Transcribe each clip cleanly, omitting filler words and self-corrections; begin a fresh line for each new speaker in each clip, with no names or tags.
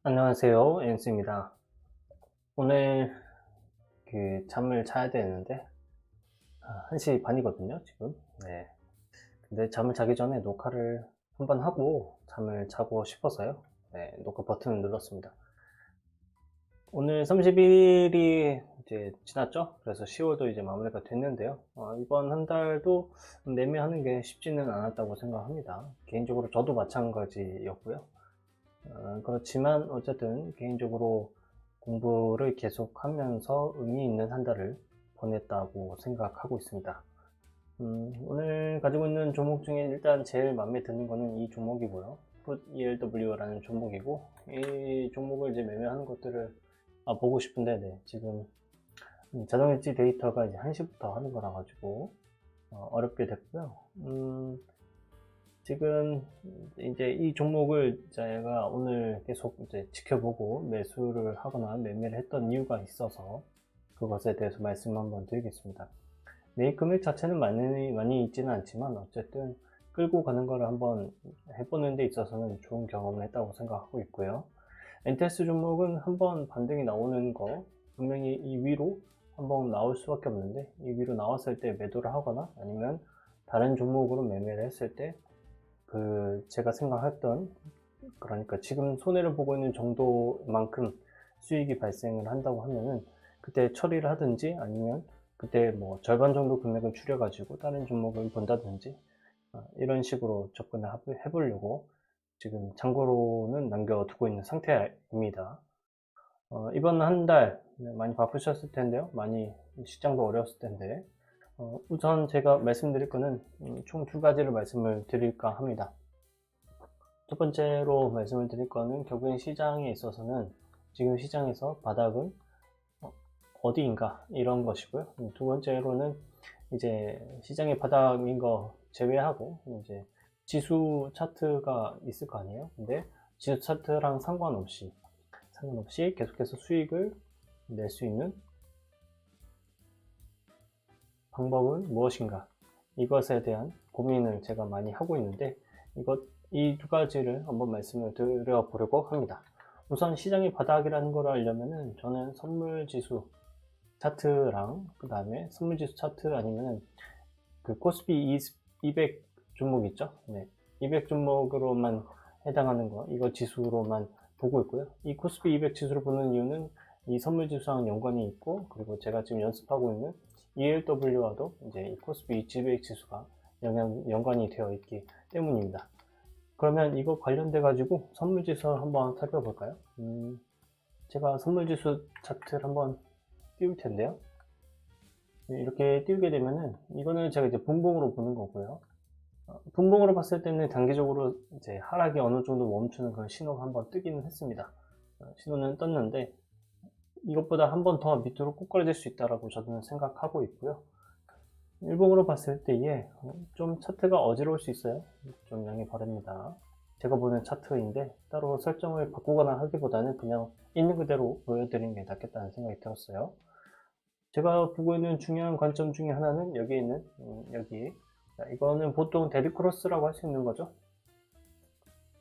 안녕하세요. 엔스입니다. 오늘 잠을 자야 되는데 1시 반이거든요, 지금. 네. 근데 잠을 자기 전에 녹화를 한번 하고 잠을 자고 싶어서요. 네, 녹화 버튼을 눌렀습니다. 오늘 30일이 이제 지났죠? 그래서 10월도 이제 마무리가 됐는데요. 이번 한 달도 매매하는 게 쉽지는 않았다고 생각합니다. 개인적으로 저도 마찬가지였고요. 그렇지만 어쨌든 개인적으로 공부를 계속하면서 의미 있는 한 달을 보냈다고 생각하고 있습니다. 오늘 가지고 있는 종목 중에 일단 제일 마음에 드는 거는 이 종목이고요. Put ELW라는 종목이고, 이 종목을 이제 매매하는 것들을 보고 싶은데, 네, 지금 자동일지 데이터가 이제 1시부터 하는 거라 가지고 어렵게 됐고요. 지금 이제 이 종목을 제가 오늘 계속 이제 지켜보고 매수를 하거나 매매를 했던 이유가 있어서 그것에 대해서 말씀 한번 드리겠습니다. 매입 금액 자체는 많이 있지는 않지만 어쨌든 끌고 가는 거를 한번 해보는 데 있어서는 좋은 경험을 했다고 생각하고 있고요. 엔테스 종목은 한번 반등이 나오는 거 분명히 이 위로 한번 나올 수밖에 없는데, 이 위로 나왔을 때 매도를 하거나 아니면 다른 종목으로 매매를 했을 때 제가 생각했던, 그러니까 지금 손해를 보고 있는 정도만큼 수익이 발생을 한다고 하면은 그때 처리를 하든지 아니면 그때 뭐 절반 정도 금액을 줄여가지고 다른 종목을 본다든지 이런 식으로 접근을 해보려고 지금 참고로는 남겨두고 있는 상태입니다. 이번 한 달 많이 바쁘셨을 텐데요. 많이 시장도 어려웠을 텐데 우선 제가 말씀드릴 거는 총 두 가지를 말씀을 드릴까 합니다. 첫 번째로 말씀을 드릴 거는 결국엔 시장에 있어서는 지금 시장에서 바닥은 어디인가 이런 것이고요. 두 번째로는 이제 시장의 바닥인 거 제외하고 이제 지수 차트가 있을 거 아니에요. 근데 지수 차트랑 상관없이 계속해서 수익을 낼 수 있는 방법은 무엇인가, 이것에 대한 고민을 제가 많이 하고 있는데 이 두 가지를 한번 말씀을 드려보려고 합니다. 우선 시장의 바닥이라는 걸 알려면은 저는 선물지수 차트랑 그 다음에 선물지수 차트 아니면은 그 코스피 200 종목 있죠? 네, 200 종목으로만 해당하는 거, 이거 지수로만 보고 있고요. 이 코스피 200 지수를 보는 이유는 이 선물지수랑 연관이 있고, 그리고 제가 지금 연습하고 있는 ELW와도 이제 이 코스피 200 지수가 연관이 되어 있기 때문입니다. 그러면 이거 관련돼 가지고 선물지수 한번 살펴볼까요? 제가 선물지수 차트를 한번 띄울 텐데요. 이렇게 띄우게 되면은 이거는 제가 이제 분봉으로 보는 거고요. 분봉으로 봤을 때는 단기적으로 이제 하락이 어느 정도 멈추는 그런 신호가 한번 뜨기는 했습니다. 신호는 떴는데 이것보다 한 번 더 밑으로 꼬꾸라질 수 있다라고 저는 생각하고 있고요. 일봉으로 봤을 때에 좀 차트가 어지러울 수 있어요. 좀 양해 바랍니다. 제가 보는 차트인데 따로 설정을 바꾸거나 하기보다는 그냥 있는 그대로 보여드리는 게 낫겠다는 생각이 들었어요. 제가 보고 있는 중요한 관점 중에 하나는 여기 있는 여기, 이거는 보통 데드크로스라고 할 수 있는 거죠.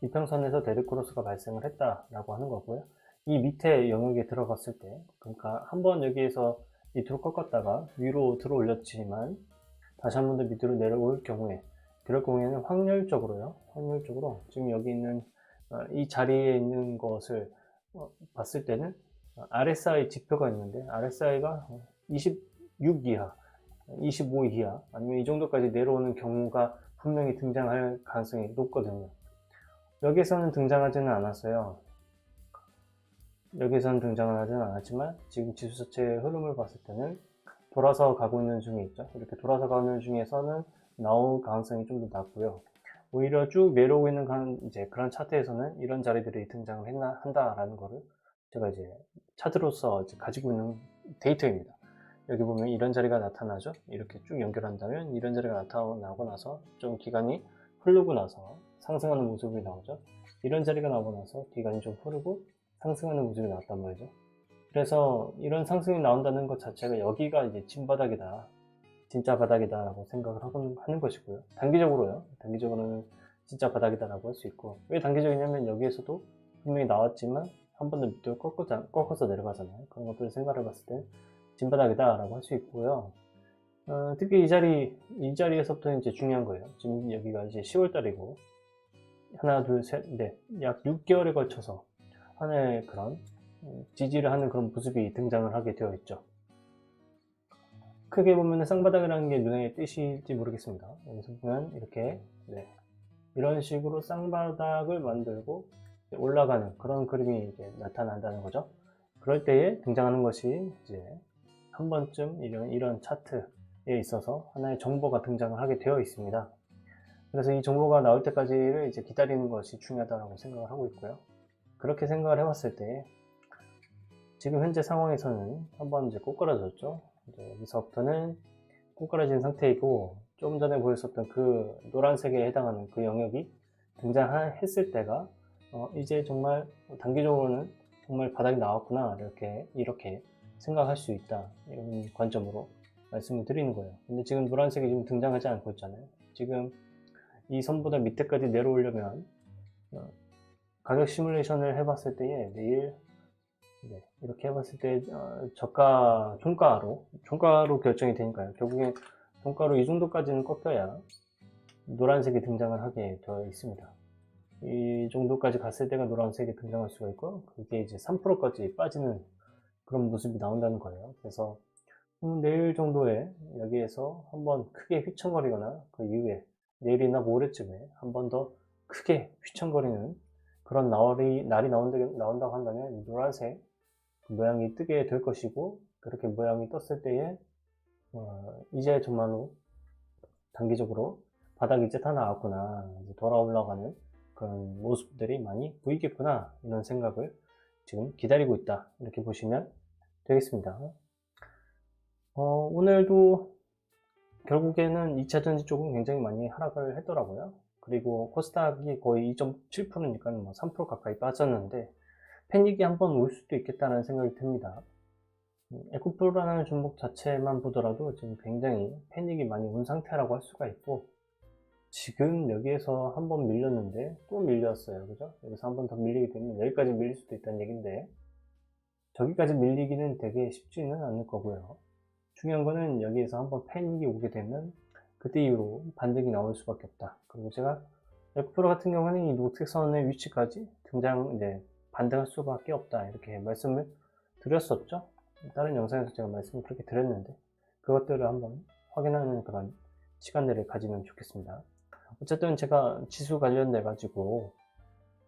이평선에서 데드크로스가 발생을 했다라고 하는 거고요. 이 밑에 영역에 들어갔을 때, 그러니까 한번 여기에서 밑으로 꺾었다가 위로 들어 올렸지만 다시 한 번 더 밑으로 내려올 경우에, 그럴 경우에는 확률적으로 지금 여기 있는 이 자리에 있는 것을 봤을 때는 RSI 지표가 있는데 RSI가 26 이하, 25 이하 아니면 이 정도까지 내려오는 경우가 분명히 등장할 가능성이 높거든요. 여기에서는 등장하지는 않았어요. 여기서는 등장을 하지는 않았지만 지금 지수 자체의 흐름을 봤을 때는 돌아서 가고 있는 중에 있죠. 이렇게 돌아서 가는 중에서는 나올 가능성이 좀 더 낮고요. 오히려 쭉 내려오고 있는 이제 그런 차트에서는 이런 자리들이 등장을 한다라는 거를 제가 이제 차트로서 이제 가지고 있는 데이터입니다. 여기 보면 이런 자리가 나타나죠. 이렇게 쭉 연결한다면 이런 자리가 나타나고 나서 좀 기간이 흐르고 나서 상승하는 모습이 나오죠. 이런 자리가 나오고 나서 기간이 좀 흐르고 상승하는 모습이 나왔단 말이죠. 그래서 이런 상승이 나온다는 것 자체가 여기가 이제 진바닥이다, 진짜 바닥이다 라고 생각을 하는 것이고요. 단기적으로는 진짜 바닥이다 라고 할 수 있고, 왜 단기적이냐면 여기에서도 분명히 나왔지만 한 번 더 밑으로 꺾어서 내려가잖아요. 그런 것들을 생각해 봤을 때 진바닥이다 라고 할 수 있고요. 특히 이 자리에서부터 이제 중요한 거예요. 지금 여기가 이제 10월 달이고, 하나, 둘, 셋, 넷, 약 6개월에 걸쳐서 하나의 그런 지지를 하는 그런 모습이 등장을 하게 되어 있죠. 크게 보면 쌍바닥이라는 게 눈에 띄실지 모르겠습니다. 여기서 보면 이렇게 이런 식으로 쌍바닥을 만들고 올라가는 그런 그림이 이제 나타난다는 거죠. 그럴 때에 등장하는 것이 이제 한 번쯤 이런 차트에 있어서 하나의 정보가 등장을 하게 되어 있습니다. 그래서 이 정보가 나올 때까지를 이제 기다리는 것이 중요하다고 생각을 하고 있고요. 그렇게 생각을 해봤을 때 지금 현재 상황에서는 한번 이제 꼬꾸라졌죠. 이제 여기서부터는 꼬꾸라진 상태이고, 좀 전에 보였었던 그 노란색에 해당하는 그 영역이 등장했을 때가 이제 정말 단기적으로는 정말 바닥이 나왔구나 이렇게 생각할 수 있다, 이런 관점으로 말씀을 드리는 거예요. 근데 지금 노란색이 좀 등장하지 않고 있잖아요. 지금 이 선보다 밑에까지 내려오려면 가격 시뮬레이션을 해봤을 때에 내일 이렇게 해봤을 때 저가 종가로 결정이 되니까요. 결국에 종가로 이 정도까지는 꺾여야 노란색이 등장을 하게 되어 있습니다. 이 정도까지 갔을 때가 노란색이 등장할 수가 있고, 그게 이제 3%까지 빠지는 그런 모습이 나온다는 거예요. 그래서 내일 정도에 여기에서 한번 크게 휘청거리거나, 그 이후에 내일이나 모레쯤에 한 번 더 크게 휘청거리는 그런 날이 나온다고 한다면 노란색 모양이 뜨게 될 것이고, 그렇게 모양이 떴을 때에 이제 정말로 단기적으로 바닥이 이제 다 나왔구나, 이제 돌아 올라가는 그런 모습들이 많이 보이겠구나, 이런 생각을 지금 기다리고 있다, 이렇게 보시면 되겠습니다. 오늘도 결국에는 2차전지 쪽은 굉장히 많이 하락을 했더라고요. 그리고 코스닥이 거의 2.7%니까 뭐 3% 가까이 빠졌는데, 패닉이 한번 올 수도 있겠다는 생각이 듭니다. 에코프로라는 종목 자체만 보더라도 지금 굉장히 패닉이 많이 온 상태라고 할 수가 있고, 지금 여기에서 한번 밀렸는데 또 밀렸어요. 그죠? 여기서 한번 더 밀리게 되면 여기까지 밀릴 수도 있다는 얘기인데, 저기까지 밀리기는 되게 쉽지는 않을 거고요. 중요한 거는 여기에서 한번 패닉이 오게 되면 그때 이후로 반등이 나올 수밖에 없다. 그리고 제가 에코프로 같은 경우는 이 녹색 선의 위치까지 반등할 수밖에 없다, 이렇게 말씀을 드렸었죠. 다른 영상에서 제가 말씀을 그렇게 드렸는데, 그것들을 한번 확인하는 그런 시간들을 가지면 좋겠습니다. 어쨌든 제가 지수 관련돼 가지고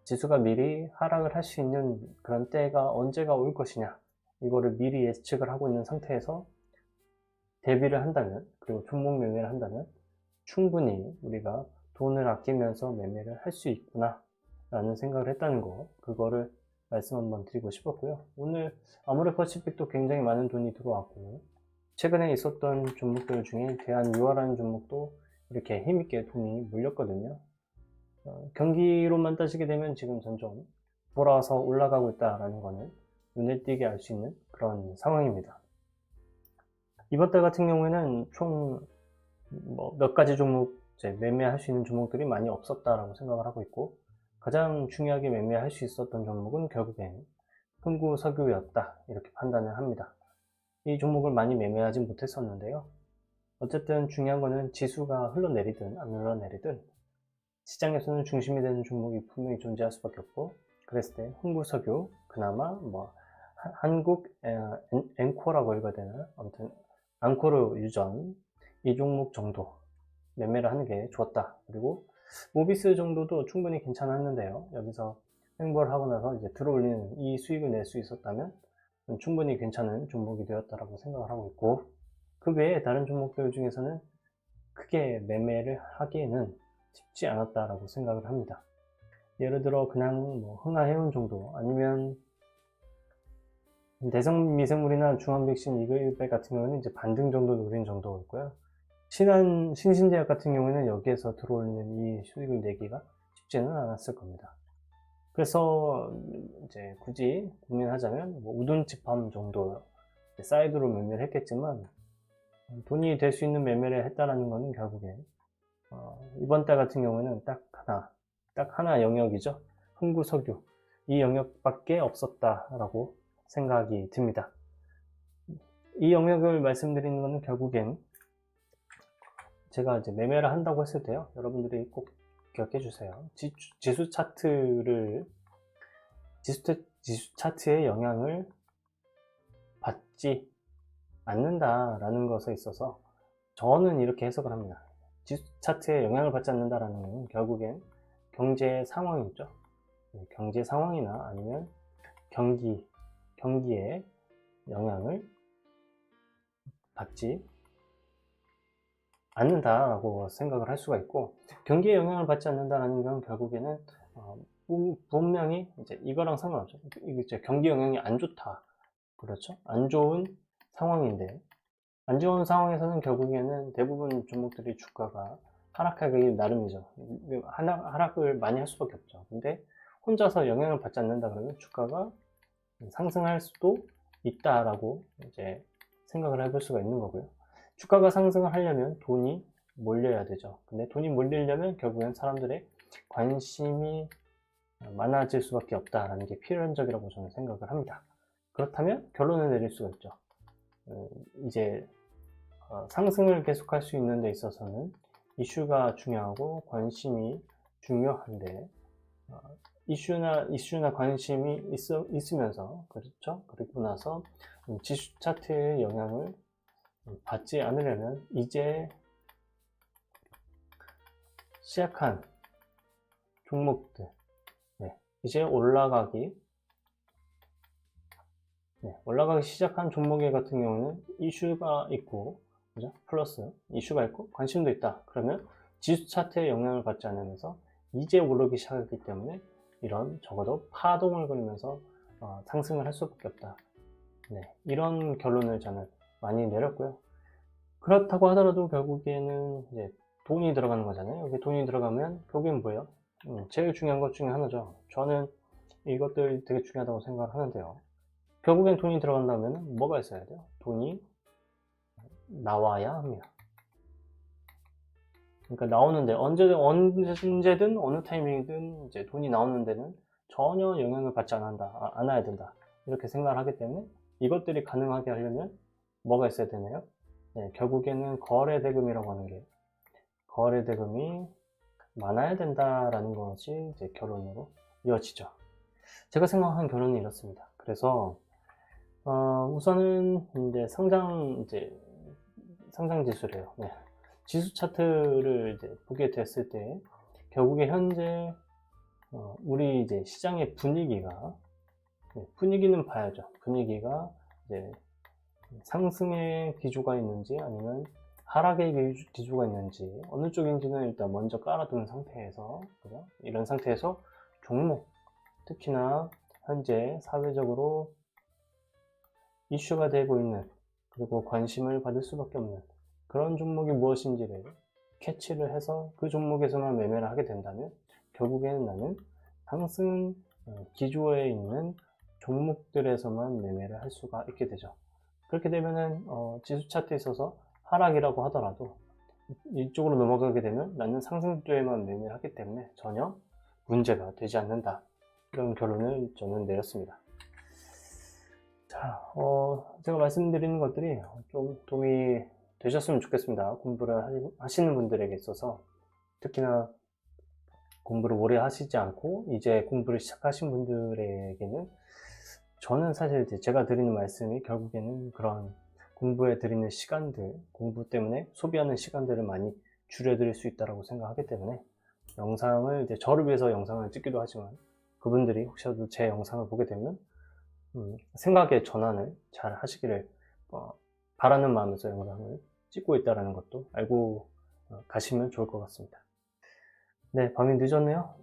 지수가 미리 하락을 할 수 있는 그런 때가 언제가 올 것이냐, 이거를 미리 예측을 하고 있는 상태에서 대비를 한다면, 그리고 종목 매매를 한다면 충분히 우리가 돈을 아끼면서 매매를 할 수 있구나 라는 생각을 했다는 거, 그거를 말씀 한번 드리고 싶었고요. 오늘 아모레퍼시픽도 굉장히 많은 돈이 들어왔고, 최근에 있었던 종목들 중에 대한유화라는 종목도 이렇게 힘있게 돈이 몰렸거든요. 경기로만 따지게 되면 지금 점점 돌아와서 올라가고 있다라는 거는 눈에 띄게 알 수 있는 그런 상황입니다. 이번 달 같은 경우에는 총 몇 가지 종목 매매할 수 있는 종목들이 많이 없었다라고 생각을 하고 있고, 가장 중요하게 매매할 수 있었던 종목은 결국엔 흥구석유였다, 이렇게 판단을 합니다. 이 종목을 많이 매매하진 못했었는데요. 어쨌든 중요한 거는 지수가 흘러내리든 안 흘러내리든 시장에서는 중심이 되는 종목이 분명히 존재할 수밖에 없고, 그랬을 때 흥구석유, 그나마 한국 앵코라고 읽어야 되나, 아무튼 앙코르 유전, 이 종목 정도 매매를 하는 게 좋았다. 그리고 모비스 정도도 충분히 괜찮았는데요. 여기서 횡보를 하고 나서 이제 들어올리는 이 수익을 낼 수 있었다면 충분히 괜찮은 종목이 되었다라고 생각을 하고 있고, 그 외에 다른 종목들 중에서는 크게 매매를 하기에는 쉽지 않았다라고 생각을 합니다. 예를 들어 그냥 흥하해운 정도, 아니면 대성미생물이나 중앙백신 이글배 같은 경우는 이제 반등 정도 노린 정도였고요. 신신제약 같은 경우에는 여기에서 들어오는 이 수익을 내기가 쉽지는 않았을 겁니다. 그래서 이제 굳이 고민하자면 우둔집함 정도 사이드로 매매를 했겠지만, 돈이 될 수 있는 매매를 했다라는 것은 결국엔 이번 달 같은 경우에는 딱 하나 영역이죠. 흥구석유, 이 영역밖에 없었다라고 생각이 듭니다. 이 영역을 말씀드리는 것은 결국엔 제가 이제 매매를 한다고 했을 때요, 여러분들이 꼭 기억해 주세요. 지수 차트의 영향을 받지 않는다라는 것에 있어서 저는 이렇게 해석을 합니다. 지수 차트에 영향을 받지 않는다라는 건 결국엔 경제 상황이죠. 경제 상황이나 아니면 경기에 영향을 받지 않는다라고 생각을 할 수가 있고, 경기에 영향을 받지 않는다라는 건 결국에는 분명히 이제 이거랑 상관없죠. 이제 경기 영향이 안 좋다, 그렇죠? 안 좋은 상황인데, 안 좋은 상황에서는 결국에는 대부분 종목들이 주가가 하락하기 나름이죠. 하락을 많이 할 수밖에 없죠. 근데 혼자서 영향을 받지 않는다 그러면 주가가 상승할 수도 있다라고 이제 생각을 해볼 수가 있는 거고요. 주가가 상승을 하려면 돈이 몰려야 되죠. 근데 돈이 몰리려면 결국엔 사람들의 관심이 많아질 수밖에 없다라는 게 필연적이라고 저는 생각을 합니다. 그렇다면 결론을 내릴 수가 있죠. 이제 상승을 계속할 수 있는 데 있어서는 이슈가 중요하고 관심이 중요한데, 이슈나 관심이 있으면서, 그렇죠? 그리고 나서 지수 차트의 영향을 받지 않으려면 이제 시작한 종목들, 이제 올라가기 시작한 종목에 같은 경우는 이슈가 있고, 그죠? 플러스 이슈가 있고 관심도 있다. 그러면 지수 차트에 영향을 받지 않으면서 이제 오르기 시작했기 때문에 이런 적어도 파동을 그리면서 상승을 할 수밖에 없다. 이런 결론을 저는 많이 내렸고요. 그렇다고 하더라도 결국에는 이제 돈이 들어가는 거잖아요. 여기 돈이 들어가면 결국엔 뭐예요? 제일 중요한 것 중에 하나죠. 저는 이것들 되게 중요하다고 생각을 하는데요. 결국엔 돈이 들어간다면 뭐가 있어야 돼요? 돈이 나와야 합니다. 그러니까 나오는데 언제든 어느 타이밍이든 이제 돈이 나오는 데는 전혀 영향을 받지 않아야 된다. 이렇게 생각을 하기 때문에 이것들이 가능하게 하려면 뭐가 있어야 되나요? 결국에는 거래대금이라고 하는 게, 거래대금이 많아야 된다라는 것이 이제 결론으로 이어지죠. 제가 생각한 결론은 이렇습니다. 그래서 우선은 이제 상장 지수래요. 지수 차트를 이제 보게 됐을 때 결국에 현재 우리 이제 시장의 분위기는 봐야죠. 분위기가 이제 상승의 기조가 있는지 아니면 하락의 기조가 있는지 어느 쪽인지는 일단 먼저 깔아둔 상태에서, 그죠? 이런 상태에서 종목, 특히나 현재 사회적으로 이슈가 되고 있는, 그리고 관심을 받을 수밖에 없는 그런 종목이 무엇인지를 캐치를 해서 그 종목에서만 매매를 하게 된다면 결국에는 나는 상승 기조에 있는 종목들에서만 매매를 할 수가 있게 되죠. 그렇게 되면은 지수 차트에 있어서 하락이라고 하더라도 이쪽으로 넘어가게 되면 나는 상승주에만 매매를 하기 때문에 전혀 문제가 되지 않는다. 이런 결론을 저는 내렸습니다. 자, 제가 말씀드리는 것들이 좀 도움이 되셨으면 좋겠습니다. 공부를 하시는 분들에게 있어서, 특히나 공부를 오래 하시지 않고 이제 공부를 시작하신 분들에게는 저는 사실 이제 제가 드리는 말씀이 결국에는 그런 공부에 드리는 시간들, 공부 때문에 소비하는 시간들을 많이 줄여드릴 수 있다고 생각하기 때문에 영상을 이제 저를 위해서 영상을 찍기도 하지만 그분들이 혹시라도 제 영상을 보게 되면 생각의 전환을 잘 하시기를 바라는 마음에서 영상을 찍고 있다는 것도 알고 가시면 좋을 것 같습니다. 네, 밤이 늦었네요.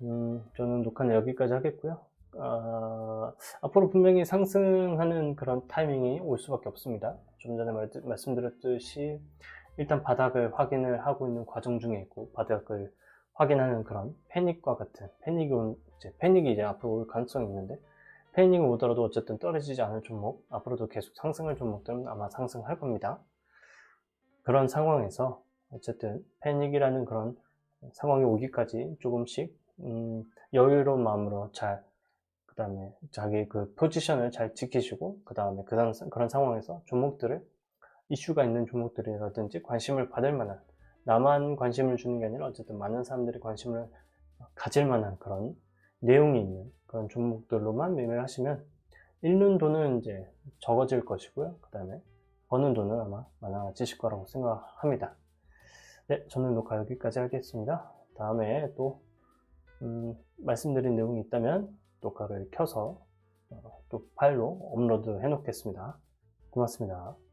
저는 녹화는 여기까지 하겠고요. 앞으로 분명히 상승하는 그런 타이밍이 올 수밖에 없습니다. 좀 전에 말씀드렸듯이 일단 바닥을 확인을 하고 있는 과정 중에 있고, 바닥을 확인하는 그런 패닉과 같은 패닉이 이제 앞으로 올 가능성이 있는데, 패닉이 오더라도 어쨌든 떨어지지 않을 종목, 앞으로도 계속 상승할 종목들은 아마 상승할 겁니다. 그런 상황에서 어쨌든 패닉이라는 그런 상황이 오기까지 조금씩 여유로운 마음으로 잘 다음에 자기 그 포지션을 잘 지키시고, 그 다음에 그런 상황에서 종목들을, 이슈가 있는 종목들이라든지 관심을 받을 만한, 나만 관심을 주는 게 아니라 어쨌든 많은 사람들이 관심을 가질 만한 그런 내용이 있는 그런 종목들로만 매매를 하시면 잃는 돈은 이제 적어질 것이고요. 그 다음에 버는 돈은 아마 많아지실 거라고 생각합니다. 네, 저는 녹화 여기까지 하겠습니다. 다음에 또 말씀드린 내용이 있다면 녹화를 켜서 또 파일로 업로드 해 놓겠습니다. 고맙습니다.